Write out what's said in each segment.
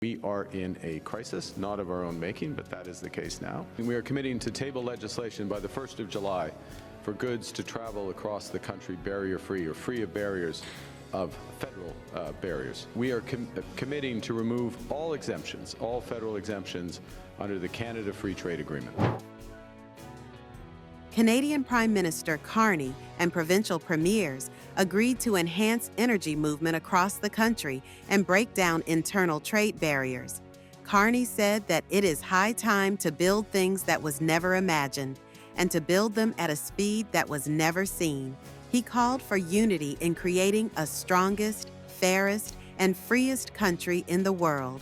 We are in a crisis, not of our own making, but that is the case now. And we are committing to table legislation by the 1st of July for goods to travel across the country barrier-free or free of barriers of federal barriers. We are committing to remove all exemptions, all federal exemptions under the Canada Free Trade Agreement. Canadian Prime Minister Carney and provincial premiers agreed to enhance energy movement across the country and break down internal trade barriers. Carney said that it is high time to build things that was never imagined and to build them at a speed that was never seen. He called for unity in creating a strongest, fairest, and freest country in the world.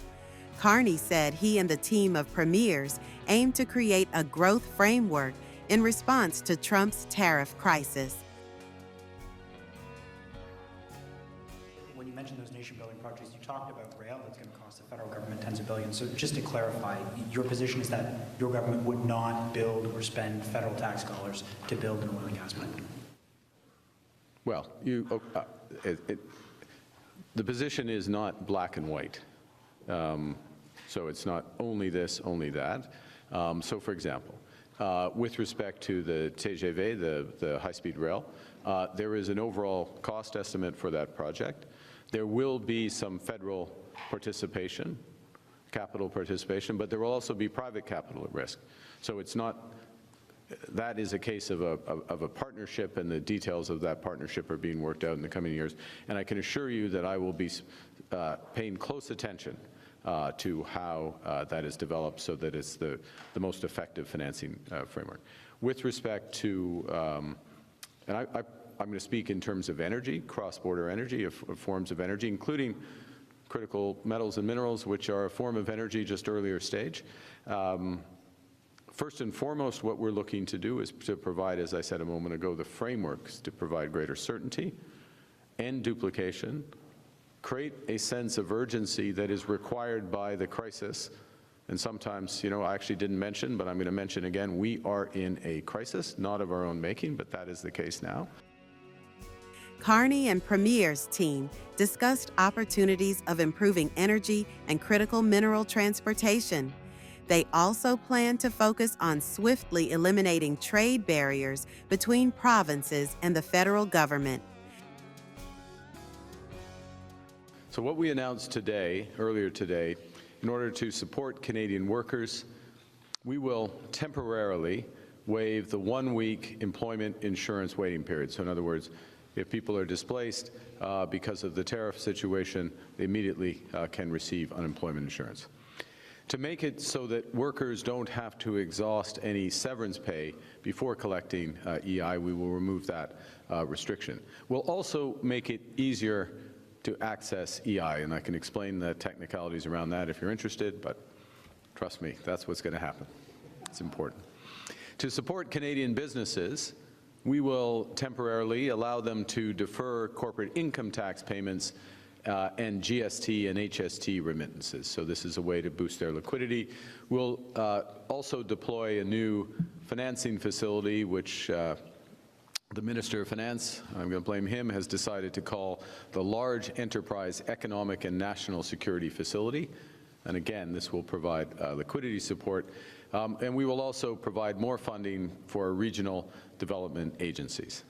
Carney said he and the team of premiers aim to create a growth framework in response to Trump's tariff crisis. When you mentioned those nation-building projects, you talked about rail that's going to cost the federal government tens of billions. So just to clarify, your position is that your government would not build or spend federal tax dollars to build an oil and gas plant? Well, the position is not black and white. So it's not only this, only that. So for example, with respect to the TGV, the high-speed rail, there is an overall cost estimate for that project. There will be some federal participation, capital participation, but there will also be private capital at risk. So it's not, that is a case of a partnership, and the details of that partnership are being worked out in the coming years. And I can assure you that I will be paying close attention to how that is developed so that it's the most effective financing framework. With respect to, and I'm going to speak in terms of energy, cross-border energy, of forms of energy, including critical metals and minerals, which are a form of energy just earlier stage. First and foremost, what we're looking to do is to provide, as I said a moment ago, the frameworks to provide greater certainty, end duplication, create a sense of urgency that is required by the crisis. And sometimes, you know, I actually didn't mention, but I'm going to mention again, we are in a crisis, not of our own making, but that is the case now. Carney and Premier's team discussed opportunities of improving energy and critical mineral transportation. They also plan to focus on swiftly eliminating trade barriers between provinces and the federal government. So what we announced today, earlier today, in order to support Canadian workers, we will temporarily waive the 1-week employment insurance waiting period. So in other words, if people are displaced because of the tariff situation, they immediately can receive unemployment insurance. To make it so that workers don't have to exhaust any severance pay before collecting EI, we will remove that restriction. We'll also make it easier to access EI, and I can explain the technicalities around that if you're interested, but trust me, that's what's going to happen. It's important. To support Canadian businesses, we will temporarily allow them to defer corporate income tax payments and GST and HST remittances. So this is a way to boost their liquidity. We'll also deploy a new financing facility, which the Minister of Finance, I'm going to blame him, has decided to call the Large Enterprise Economic and National Security Facility. And again, this will provide liquidity support. And we will also provide more funding for regional development agencies.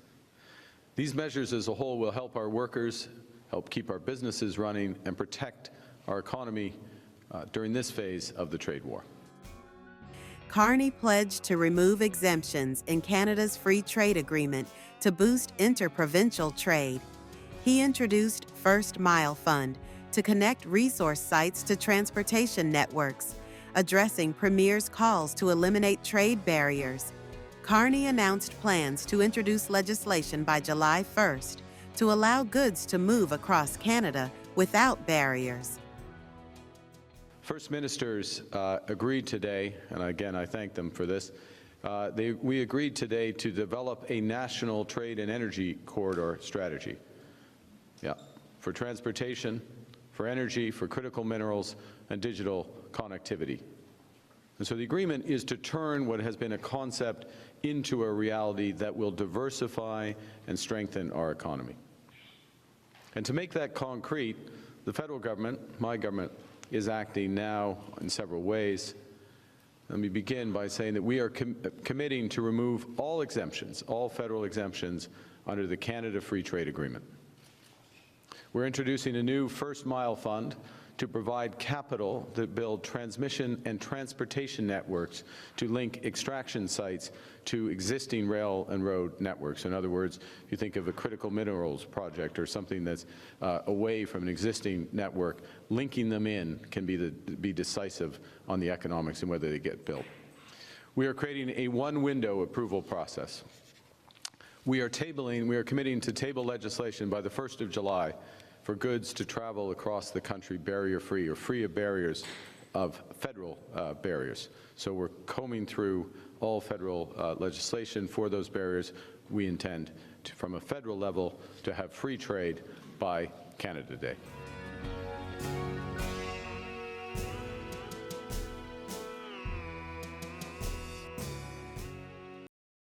These measures as a whole will help our workers, help keep our businesses running, and protect our economy during this phase of the trade war. Carney pledged to remove exemptions in Canada's free trade agreement to boost interprovincial trade. He introduced First Mile Fund to connect resource sites to transportation networks, addressing Premier's calls to eliminate trade barriers. Carney announced plans to introduce legislation by July 1st to allow goods to move across Canada without barriers. First Ministers agreed today, and again I thank them for this, we agreed today to develop a national trade and energy corridor strategy. Yeah, for transportation, for energy, for critical minerals, and digital connectivity. And so the agreement is to turn what has been a concept into a reality that will diversify and strengthen our economy. And to make that concrete, the federal government, my government, is acting now in several ways. Let me begin by saying that we are committing to remove all exemptions, all federal exemptions, under the Canada Free Trade Agreement. We're introducing a new First Mile Fund to provide capital to build transmission and transportation networks to link extraction sites to existing rail and road networks. In other words, if you think of a critical minerals project or something that's away from an existing network, linking them in can be decisive on the economics and whether they get built. We are creating a one-window approval process. We are committing to table legislation by the 1st of July for goods to travel across the country barrier-free or free of barriers of federal barriers. So we're combing through all federal legislation for those barriers. We intend to, from a federal level, to have free trade by Canada Day.